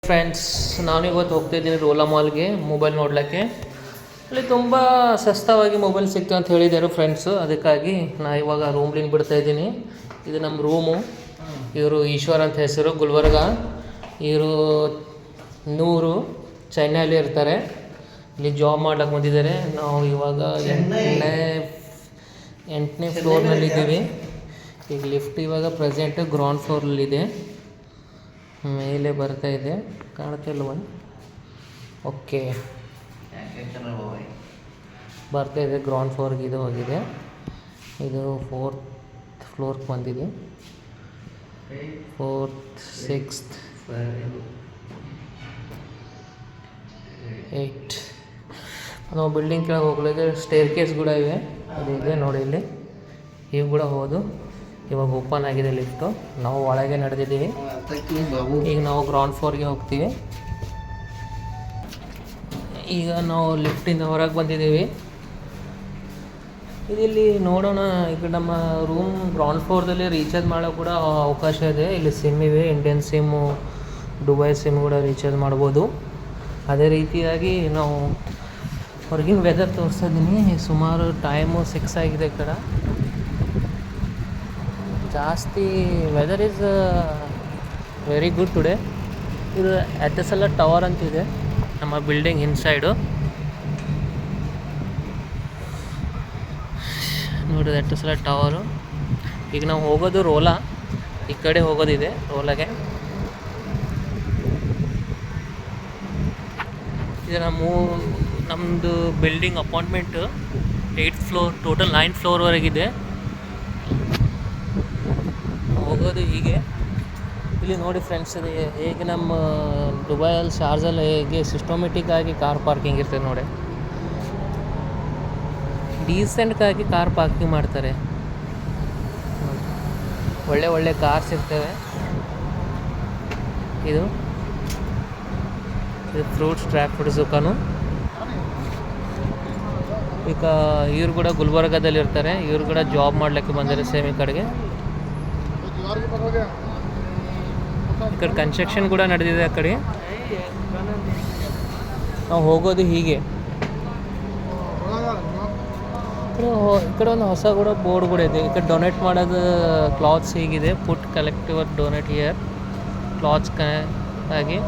Friends, ನಾನಿವತ್ತು ಹೋಗ್ತಾಯಿದ್ದೀನಿ ರೋಲಾ ಮಾಲ್ಗೆ mobile ನೋಡಲಿಕ್ಕೆ. ಅಲ್ಲಿ ತುಂಬ ಸಸ್ತವಾಗಿ ಮೊಬೈಲ್ ಸಿಕ್ತು ಅಂತ ಹೇಳಿದರು ಫ್ರೆಂಡ್ಸು. ಅದಕ್ಕಾಗಿ ನಾ ಇವಾಗ ರೂಮ್ಲಿಂದ ಬಿಡ್ತಾಯಿದ್ದೀನಿ. ಇದು ನಮ್ಮ ರೂಮು. ಇವರು ಈಶ್ವರ್ ಅಂತ ಹೆಸರು, ಗುಲ್ಬರ್ಗ. ಇವರು ನೂರು ಚೈನಲ್ಲಿ ಇರ್ತಾರೆ. ಇಲ್ಲಿ ಜಾಬ್ ಮಾಡ್ಲಿಕ್ಕೆ ಬಂದಿದ್ದಾರೆ. ನಾವು ಇವಾಗ ಎಂಟನೇ ಫ್ಲೋರ್ನಲ್ಲಿದ್ದೀವಿ. ಈಗ ಲಿಫ್ಟ್ ಇವಾಗ ಪ್ರೆಸೆಂಟ್ ಗ್ರೌಂಡ್ ಫ್ಲೋರಲ್ಲಿದೆ. ಮೇಲೆ ಬರ್ತಾ ಇದೆ, ಕಾಣ್ತಿಲ್ವ? ಓಕೆ, ಬರ್ತಾ ಇದೆ. ಗ್ರೌಂಡ್ ಫ್ಲೋರ್ಗೆ ಇದು ಹೋಗಿದೆ. ಇದು 4th ಫ್ಲೋರ್ಗೆ ಬಂದಿದೆ. 4th 6th 8. ನಾವು ಬಿಲ್ಡಿಂಗ್ ಕೆಳಗೆ ಹೋಗ್ಲಿಕ್ಕೆ ಸ್ಟೇರ್ ಕೇಸ್ ಕೂಡ ಇವೆ. ಅದಿದೆ ನೋಡಿ, ಇಲ್ಲಿ ಇವು ಕೂಡ ಹೋದು. ಇವಾಗ ಓಪನ್ ಆಗಿದೆ ಲಿಫ್ಟು. ನಾವು ಒಳಗೆ ನಡೆದಿದ್ದೀವಿ. ಈಗ ನಾವು ಗ್ರೌಂಡ್ ಫ್ಲೋರ್ಗೆ ಹೋಗ್ತೀವಿ. ಈಗ ನಾವು ಲಿಫ್ಟಿಂದ ಹೊರಗೆ ಬಂದಿದ್ದೀವಿ. ಇಲ್ಲಿ ನೋಡೋಣ. ಈಗ ನಮ್ಮ ರೂಮ್ ಗ್ರೌಂಡ್ ಫ್ಲೋರ್ದಲ್ಲಿ ರೀಚಾರ್ಜ್ ಮಾಡೋಕ್ಕೆ ಕೂಡ ಅವಕಾಶ ಇದೆ. ಇಲ್ಲಿ ಸಿಮ್ ಇವೆ, ಇಂಡಿಯನ್ ಸಿಮ್ಮು, ದುಬೈ ಸಿಮ್ ಕೂಡ ರೀಚಾರ್ಜ್ ಮಾಡ್ಬೋದು. ಅದೇ ರೀತಿಯಾಗಿ ನಾವು ಹೊರಗಿನ ವೆದರ್ ತೋರಿಸ್ತಾ ಇದ್ದೀನಿ. ಸುಮಾರು ಟೈಮು 6 ಆಗಿದೆ. ಈ ಕಡೆ ಜಾಸ್ತಿ weather is very good today. ಇದು ಎತ್ತಸಲ ಟವರ್ ಅಂತಿದೆ ನಮ್ಮ ಬಿಲ್ಡಿಂಗ್ ಇನ್ಸೈಡು. ನೋಡಿ, ಎತ್ತಸಲ ಟವರು. ಈಗ ನಾವು ಹೋಗೋದು ರೋಲಾ. ಈ ಕಡೆ ಹೋಗೋದಿದೆ ರೋಲಾಗೆ. ಇದು ನಮ್ಮದು building apartment 8th floor, total 9th ಫ್ಲೋರ್ವರೆಗಿದೆ. ಹೋಗೋದು ಹೀಗೆ. ಇಲ್ಲಿ ನೋಡಿ ಫ್ರೆಂಡ್ಸ್, ಅದು ಹೇಗೆ ನಮ್ಮ ದುಬೈಯಲ್ಲಿ, ಶಾರ್ಜಲ್ಲಿ ಹೇಗೆ ಸಿಸ್ಟಮೆಟಿಕ್ ಆಗಿ ಕಾರ್ ಪಾರ್ಕಿಂಗ್ ಇರ್ತದೆ ನೋಡಿ. ಡೀಸೆಂಟ್ಗಾಗಿ ಕಾರ್ ಪಾರ್ಕಿಂಗ್ ಮಾಡ್ತಾರೆ. ಒಳ್ಳೆ ಒಳ್ಳೆ ಕಾರ್ಸ್ ಇರ್ತವೆ. ಇದು ಫ್ರೂಟ್ಸ್, ಡ್ರೈ ಫ್ರೂಟ್ಸ್ ದುಕಾನು. ಈಗ ಇವ್ರು ಕೂಡ ಗುಲ್ಬರ್ಗದಲ್ಲಿ ಇರ್ತಾರೆ. ಇವ್ರು ಕೂಡ ಜಾಬ್ ಮಾಡಲಿಕ್ಕೆ ಬಂದರೆ ಸೇಮ್ ಈ ಕಡೆಗೆ. ಈ ಕಡೆ ಕನ್ಸ್ಟ್ರಕ್ಷನ್ ಕೂಡ ನಡೆದಿದೆ. ಆ ಕಡೆ ನಾವು ಹೋಗೋದು ಹೀಗೆ. ಈ ಕಡೆ ಒಂದು ಹೊಸ ಕೂಡ ಬೋರ್ಡ್ ಕೂಡ ಇದೆ. ಈ ಕಡೆ ಡೊನೇಟ್ ಮಾಡೋದು ಕ್ಲಾತ್ಸ್ ಹೀಗಿದೆ. Food collective donate here clothes ಆಗಿ.